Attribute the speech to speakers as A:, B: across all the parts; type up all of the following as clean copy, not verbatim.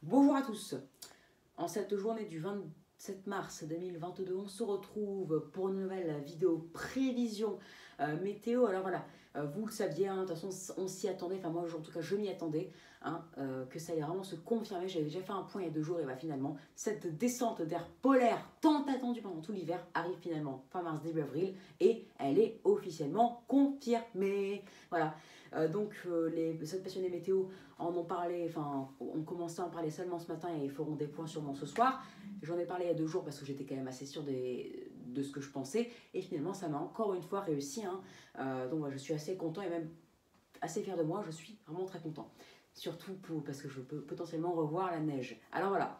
A: Bonjour à tous. En cette journée du 27 mars 2022, on se retrouve pour une nouvelle vidéo prévision météo. Alors voilà, vous le saviez, hein, de toute façon on s'y attendait, enfin moi en tout cas je m'y attendais, hein, que ça allait vraiment se confirmer. J'avais déjà fait un point il y a 2 jours et bah, finalement cette descente d'air polaire tant attendue pendant tout l'hiver arrive finalement fin mars début avril et elle est officiellement confirmée. Voilà. Les autres passionnés météo en ont parlé, enfin, on commençait à en parler seulement ce matin et ils feront des points sûrement ce soir. J'en ai parlé il y a 2 jours parce que j'étais quand même assez sûre de ce que je pensais et finalement ça m'a encore une fois réussi. Hein. Donc voilà, je suis assez content et même assez fier de moi, je suis vraiment très content. Surtout parce que je peux potentiellement revoir la neige. Alors voilà,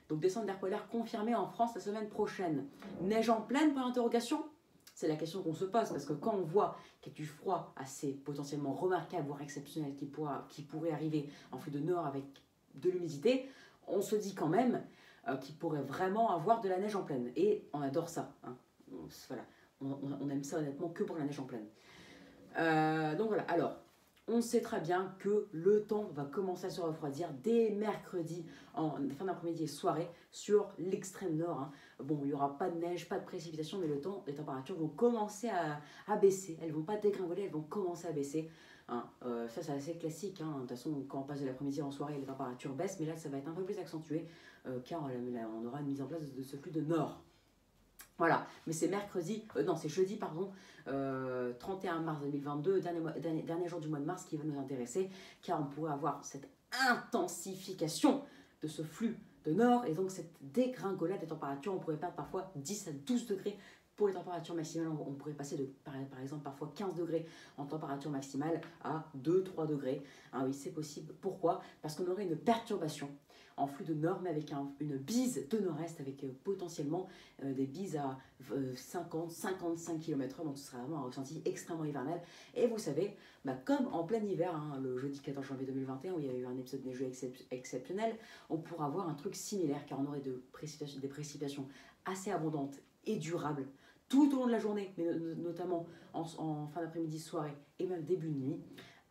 A: donc descente d'air polaire confirmée en France la semaine prochaine. Neige en pleine, point d'interrogation? C'est la question qu'on se pose parce que quand on voit qu'il y a du froid assez potentiellement remarquable, voire exceptionnel qui pourrait arriver en flux de nord avec de l'humidité, on se dit quand même qu'il pourrait vraiment avoir de la neige en pleine. Et on adore ça. Hein. Voilà. On aime ça honnêtement que pour la neige en pleine. Donc voilà, alors on sait très bien que le temps va commencer à se refroidir dès mercredi en fin d'après-midi et soirée sur l'extrême nord. Hein. Bon, il n'y aura pas de neige, pas de précipitation, mais les températures vont commencer à baisser. Elles ne vont pas dégringoler, elles vont commencer à baisser. Hein. Ça, c'est assez classique. Hein. De toute façon, quand on passe de l'après-midi en soirée, les températures baissent, mais là, ça va être un peu plus accentué car on aura une mise en place de ce flux de nord. Voilà, mais c'est c'est jeudi, pardon, 31 mars 2022, dernier jour du mois de mars qui va nous intéresser, car on pourrait avoir cette intensification de ce flux de nord et donc cette dégringolade des températures. On pourrait perdre parfois 10 à 12 degrés pour les températures maximales. On pourrait passer par exemple, parfois 15 degrés en température maximale à 2-3 degrés. Ah oui, c'est possible. Pourquoi? Parce qu'on aurait une perturbation en flux de nord, mais avec une bise de nord-est, avec potentiellement des bises à 50-55 km/h, donc ce sera vraiment un ressenti extrêmement hivernal. Et vous savez, comme en plein hiver, hein, le jeudi 14 janvier 2021, où il y a eu un épisode neigeux exceptionnel, on pourra avoir un truc similaire, car on aurait des précipitations assez abondantes et durables tout au long de la journée, mais notamment en fin d'après-midi, soirée et même début de nuit,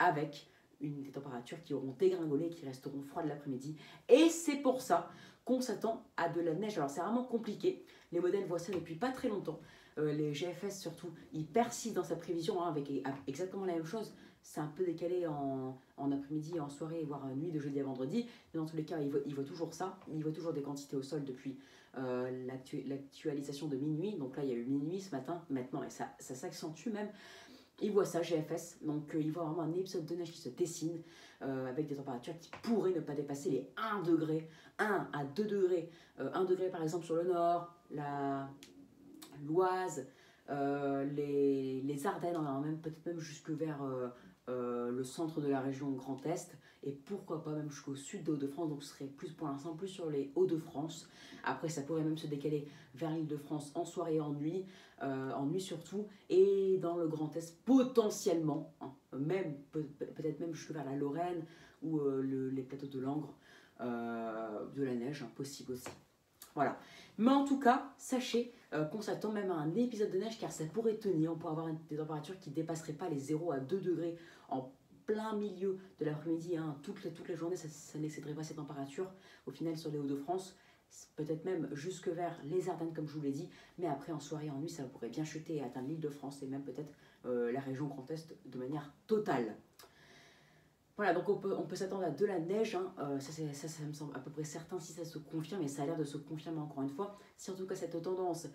A: avec des températures qui auront dégringolé, qui resteront froides l'après-midi. Et c'est pour ça qu'on s'attend à de la neige. Alors c'est vraiment compliqué. Les modèles voient ça depuis pas très longtemps. Les GFS surtout, ils persistent dans sa prévision hein, avec exactement la même chose. C'est un peu décalé en après-midi, en soirée, voire nuit de jeudi à vendredi. Mais dans tous les cas, ils voient toujours ça. Ils voient toujours des quantités au sol depuis l'actualisation de minuit. Donc là, il y a eu minuit ce matin, maintenant, et ça s'accentue même. Ils voient ça, GFS, donc ils voient vraiment un épisode de neige qui se dessine avec des températures qui pourraient ne pas dépasser les 1 degré, 1 à 2 degrés. 1 degré par exemple sur le nord, l'Oise, les Ardennes, on a peut-être même jusque vers le centre de la région Grand Est et pourquoi pas même jusqu'au sud des Hauts-de-France, donc ce serait plus pour l'instant plus sur les Hauts-de-France. Après ça pourrait même se décaler vers l'Île-de-France en soirée et en nuit surtout, et dans le Grand Est potentiellement, hein, peut-être même jusque vers la Lorraine ou les plateaux de Langres, de la neige, hein, possible aussi. Voilà. Mais en tout cas, sachez qu'on s'attend même à un épisode de neige car ça pourrait tenir. On pourrait avoir des températures qui ne dépasseraient pas les 0 à 2 degrés en plein milieu de l'après-midi. Hein. Toute la journée, ça n'excéderait pas ces températures. Au final, sur les Hauts-de-France, peut-être même jusque vers les Ardennes, comme je vous l'ai dit. Mais après, en soirée et en nuit, ça pourrait bien chuter et atteindre l'Île-de-France et même peut-être la région Grand Est de manière totale. Voilà, donc on peut s'attendre à de la neige, hein. Ça me semble à peu près certain si ça se confirme, et ça a l'air de se confirmer encore une fois. Surtout que cette tendance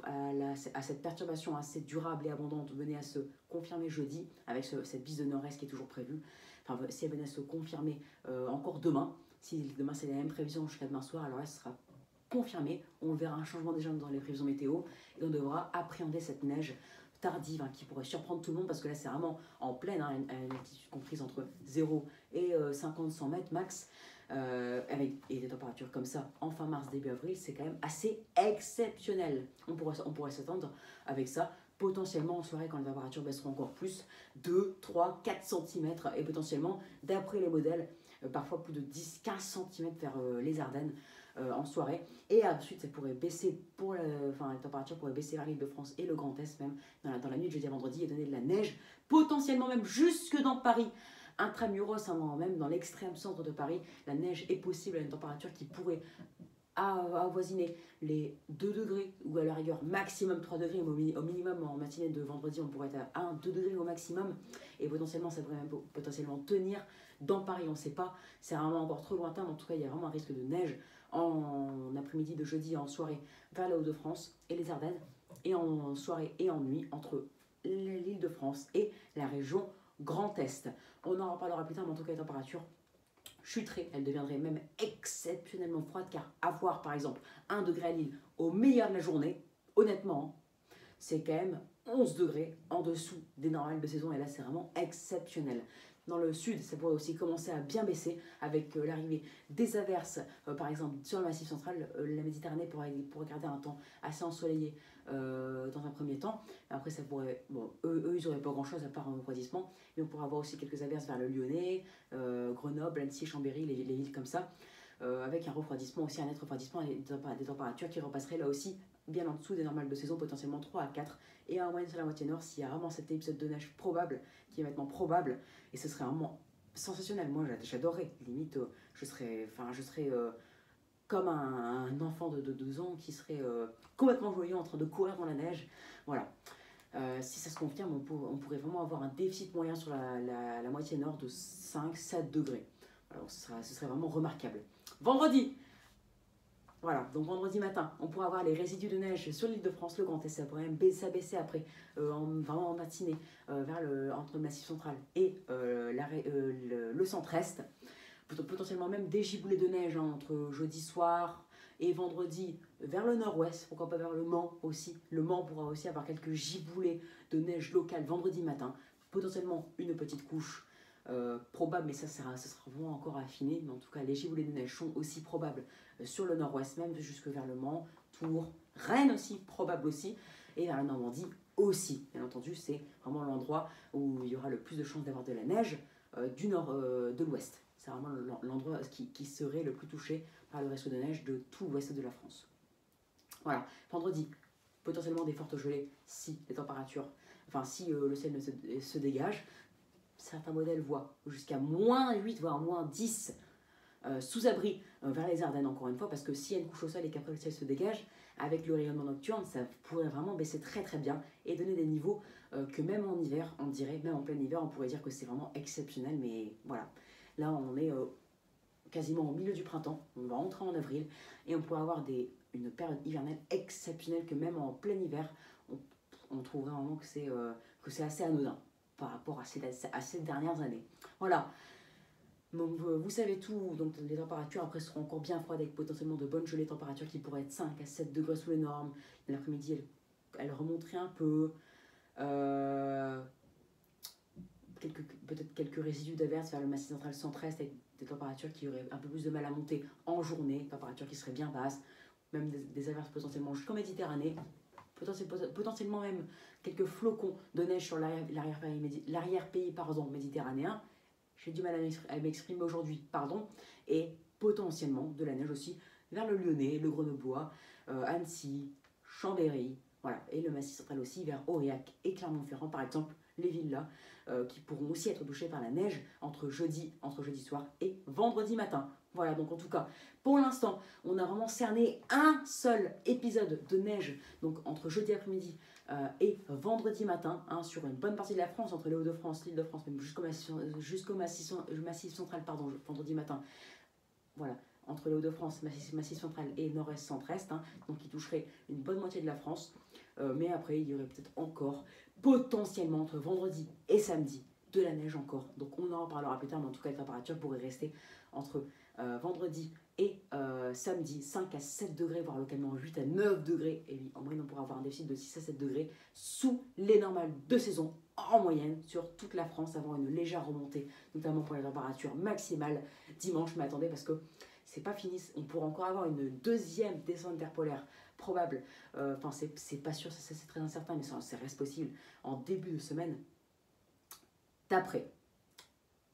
A: à cette perturbation assez durable et abondante venait à se confirmer jeudi, avec cette bise de nord-est qui est toujours prévue. Enfin, si elle venait à se confirmer encore demain, si demain c'est la même prévision jusqu'à demain soir, alors là ce sera confirmé. On verra un changement déjà dans les prévisions météo, et on devra appréhender cette neige tardive hein, qui pourrait surprendre tout le monde parce que là c'est vraiment en pleine, hein, une altitude comprise entre 0 et 50-100 mètres max, et des températures comme ça en fin mars, début avril, c'est quand même assez exceptionnel. On pourrait s'attendre avec ça potentiellement en soirée quand les températures baisseront encore plus, 2, 3, 4 cm et potentiellement, d'après les modèles, parfois plus de 10-15 cm vers les Ardennes en soirée. Et ensuite, ça pourrait baisser, la température pourrait baisser vers l'Île-de-France et le Grand Est même dans la nuit de jeudi à vendredi et donner de la neige, potentiellement même jusque dans Paris Intramuros, hein, même dans l'extrême centre de Paris, la neige est possible à une température qui pourrait avoisiner les 2 degrés ou à la rigueur maximum 3 degrés, au minimum en matinée de vendredi on pourrait être à 1-2 degrés au maximum et potentiellement ça pourrait même potentiellement tenir dans Paris, on ne sait pas, c'est vraiment encore trop lointain mais en tout cas il y a vraiment un risque de neige en après-midi de jeudi en soirée vers les Hauts-de-France et les Ardennes et en soirée et en nuit entre l'Île-de-France et la région Grand Est. On en reparlera plus tard mais en tout cas les températures chuterait, elle deviendrait même exceptionnellement froide car avoir par exemple 1 degré à Lille au meilleur de la journée, honnêtement, c'est quand même 11 degrés en dessous des normales de saison et là c'est vraiment exceptionnel. Dans le sud, ça pourrait aussi commencer à bien baisser avec l'arrivée des averses, par exemple sur le Massif central, la Méditerranée pourrait garder un temps assez ensoleillé dans un premier temps. Après, ça pourrait, bon, eux ils n'auraient pas grand chose à part un refroidissement, mais on pourrait avoir aussi quelques averses vers le Lyonnais, Grenoble, Annecy, Chambéry, les villes comme ça, avec un refroidissement aussi, un net refroidissement et des températures qui repasseraient là aussi bien en dessous des normales de saison, potentiellement 3 à 4, et en moyenne sur la moitié nord, s'il y a vraiment cet épisode de neige probable, qui est maintenant probable, et ce serait vraiment sensationnel. Moi, j'adorerais, limite, je serais comme un enfant de 2 ans qui serait complètement joyeux en train de courir dans la neige. Voilà. Si ça se confirme, on pourrait vraiment avoir un déficit moyen sur la moitié nord de 5-7 degrés. Alors, ce serait vraiment remarquable. Vendredi, voilà, donc vendredi matin, on pourra avoir les résidus de neige sur l'île de France, le Grand Est, ça pourrait même s'abaisser après, vraiment en matinée, entre le Massif central et le centre-est. Potentiellement même des giboulées de neige hein, entre jeudi soir et vendredi vers le nord-ouest, pourquoi pas vers le Mans aussi. Le Mans pourra aussi avoir quelques giboulées de neige locales vendredi matin, potentiellement une petite couche probable, mais ça sera vraiment encore affiné. Mais en tout cas, les giboulées de neige sont aussi probables sur le nord-ouest, même jusque vers le Mans, Tours, Rennes aussi, probable aussi, et vers la Normandie aussi. Bien entendu, c'est vraiment l'endroit où il y aura le plus de chances d'avoir de la neige du nord, de l'ouest. C'est vraiment l'endroit qui serait le plus touché par le reste de neige de tout l'ouest de la France. Voilà, vendredi, potentiellement des fortes gelées si les températures, si le ciel ne se dégage. Certains modèles voient jusqu'à -8, voire -10 sous abri vers les Ardennes, encore une fois, parce que s'il y a une couche au sol et qu'après le ciel se dégage, avec le rayonnement nocturne, ça pourrait vraiment baisser très très bien et donner des niveaux que même en hiver, on dirait, même en plein hiver, on pourrait dire que c'est vraiment exceptionnel, mais voilà. Là, on est quasiment au milieu du printemps, on va entrer en avril, et on pourrait avoir une période hivernale exceptionnelle que même en plein hiver, on trouverait vraiment que c'est assez anodin par rapport à ces dernières années. Voilà. Donc, vous savez tout, donc les températures après seront encore bien froides avec potentiellement de bonnes gelées, températures qui pourraient être 5 à 7 degrés sous les normes. L'après-midi, elle remonterait un peu. Peut-être quelques résidus d'averses vers le Massif central centre-est avec des températures qui auraient un peu plus de mal à monter en journée, températures qui seraient bien basses, même des averses potentiellement jusqu'en Méditerranée, potentiellement même quelques flocons de neige sur l'arrière-pays méditerranéen. J'ai du mal à m'exprimer aujourd'hui, pardon, et potentiellement de la neige aussi vers le Lyonnais, le Grenoblois, Annecy, Chambéry, voilà, et le Massif central aussi vers Aurillac et Clermont-Ferrand par exemple, les villes là, qui pourront aussi être touchées par la neige entre jeudi soir et vendredi matin. Voilà, donc en tout cas, pour l'instant, on a vraiment cerné un seul épisode de neige, donc entre jeudi après-midi et vendredi matin, hein, sur une bonne partie de la France, entre les Hauts-de-France, l'Île-de-France, même jusqu'au massif central, pardon, vendredi matin. Voilà, entre les Hauts-de-France, massif central et nord-est, centre-est, hein, donc qui toucherait une bonne moitié de la France. Mais après, il y aurait peut-être encore, potentiellement, entre vendredi et samedi, de la neige encore. Donc on en reparlera plus tard, mais en tout cas, les températures pourraient rester entre vendredi et samedi, 5 à 7 degrés, voire localement 8 à 9 degrés. Et oui, en moyenne, on pourra avoir un déficit de 6 à 7 degrés sous les normales de saison, en moyenne, sur toute la France, avant une légère remontée, notamment pour les températures maximales dimanche. Mais attendez, parce que c'est pas fini, on pourra encore avoir une deuxième descente interpolaire probable, c'est pas sûr, c'est très incertain, mais ça reste possible en début de semaine d'après.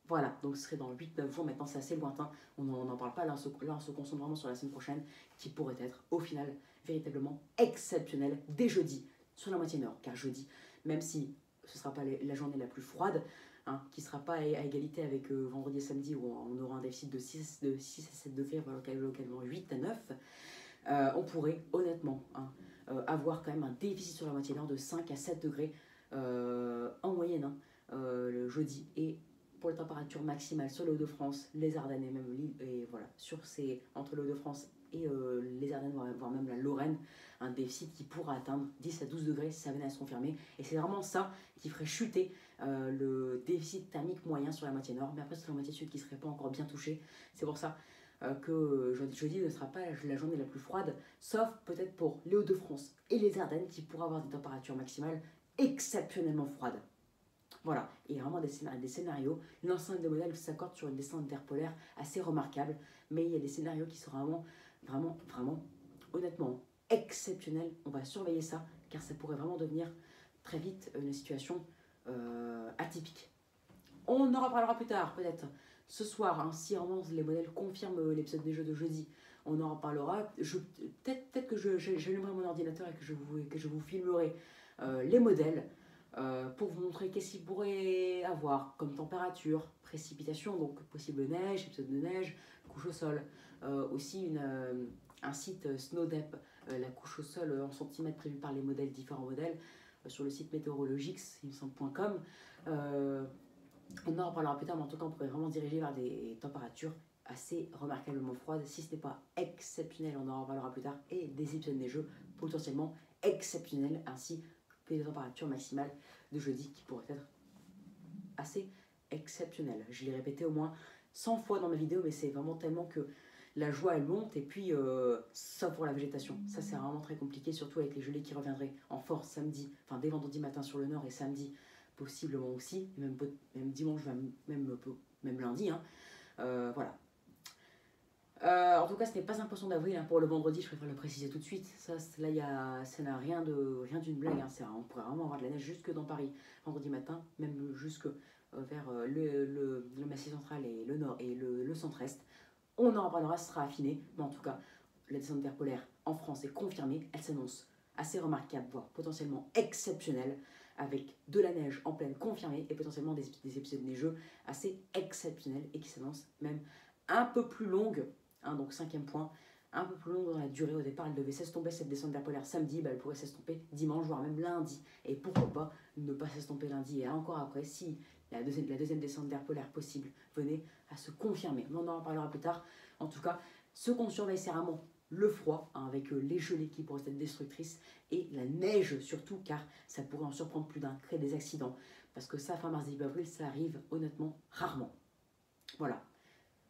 A: Voilà, donc ce serait dans 8-9 jours, maintenant c'est assez lointain, on n'en parle pas, là on se concentre vraiment sur la semaine prochaine, qui pourrait être au final véritablement exceptionnelle dès jeudi, sur la moitié nord, car jeudi, même si ce ne sera pas la journée la plus froide, hein, qui ne sera pas à égalité avec vendredi et samedi où on aura un déficit de 6 à 7 degrés, localement 8 à 9, on pourrait honnêtement avoir quand même un déficit sur la moitié nord de 5 à 7 degrés en moyenne le jeudi. Et pour les températures maximales sur le Hauts-de-France, les Ardennes et même l'île, et voilà, entre le Hauts-de-France et les Ardennes, voire même la Lorraine, un déficit qui pourra atteindre 10 à 12 degrés si ça venait à se confirmer. Et c'est vraiment ça qui ferait chuter le déficit thermique moyen sur la moitié nord. Mais après, c'est la moitié sud qui ne serait pas encore bien touchée. C'est pour ça que jeudi ne sera pas la journée la plus froide, sauf peut-être pour les Hauts-de-France et les Ardennes qui pourraient avoir des températures maximales exceptionnellement froides. Voilà, il y a vraiment des scénarios. L'ensemble des modèles s'accorde sur une descente d'air polaire assez remarquable, mais il y a des scénarios qui sont vraiment, honnêtement, exceptionnels. On va surveiller ça, car ça pourrait vraiment devenir très vite une situation atypique. On en reparlera plus tard, peut-être. Ce soir, si vraiment les modèles confirment l'épisode des jeux de jeudi, on en reparlera. Peut-être que j'allumerai mon ordinateur et que je vous filmerai les modèles pour vous montrer qu'est-ce qu'il pourrait avoir comme température, précipitation, donc possible neige, épisode de neige, couche au sol. Aussi un site SNOWDEP, la couche au sol en centimètres prévue par les modèles, différents modèles, sur le site météorologique, il me semble.com. On en reparlera plus tard, mais en tout cas, on pourrait vraiment se diriger vers des températures assez remarquablement froides, si ce n'est pas exceptionnel, on en reparlera plus tard, et des épisodes neigeux potentiellement exceptionnels, ainsi que des températures maximales de jeudi qui pourraient être assez exceptionnelles. Je l'ai répété au moins 100 fois dans ma vidéo, mais c'est vraiment tellement que la joie elle monte, et puis ça pour la végétation, ça c'est vraiment très compliqué, surtout avec les gelées qui reviendraient en force samedi, enfin dès vendredi matin sur le nord, et samedi possiblement aussi, même dimanche, même lundi. Voilà. En tout cas, ce n'est pas un poisson d'avril pour le vendredi, je préfère le préciser tout de suite. Ça n'a rien d'une blague. On pourrait vraiment avoir de la neige jusque dans Paris vendredi matin, même jusque vers le Massif central et le nord et le centre-est. On en reparlera, ce sera affiné, mais en tout cas, la descente d'air polaire en France est confirmée. Elle s'annonce assez remarquable, voire potentiellement exceptionnelle, avec de la neige en pleine confirmée et potentiellement des épisodes neigeux assez exceptionnels et qui s'annoncent même un peu plus longues. Donc 5e point, un peu plus longue dans la durée. Au départ, elle devait s'estomper cette descente d'air polaire samedi, elle pourrait s'estomper dimanche, voire même lundi. Et pourquoi pas ne pas s'estomper lundi et encore après, si la deuxième descente d'air polaire possible venait à se confirmer. On en reparlera plus tard. En tout cas, ce qu'on surveille, c'est vraiment le froid, avec les gelées qui pourraient être destructrices, et la neige surtout, car ça pourrait en surprendre plus d'un, créer des accidents. Parce que ça, fin mars, début avril, ça arrive honnêtement rarement. Voilà.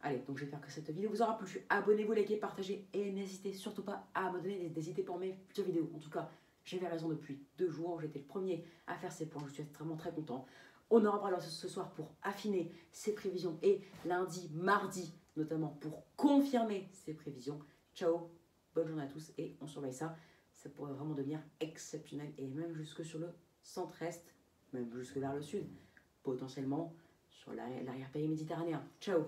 A: Allez, donc j'espère que cette vidéo vous aura plu. Abonnez-vous, likez, partagez, et n'hésitez surtout pas à me donner des idées pour mes futures vidéos. En tout cas, j'avais raison depuis 2 jours. J'étais le premier à faire ces points. Je suis vraiment très content. On en reparlera ce soir pour affiner ces prévisions, et lundi, mardi, notamment pour confirmer ces prévisions. Ciao, bonne journée à tous, et on surveille ça. Ça pourrait vraiment devenir exceptionnel, et même jusque sur le centre-est, même jusque vers le sud, potentiellement sur l'arrière-pays méditerranéen. Ciao.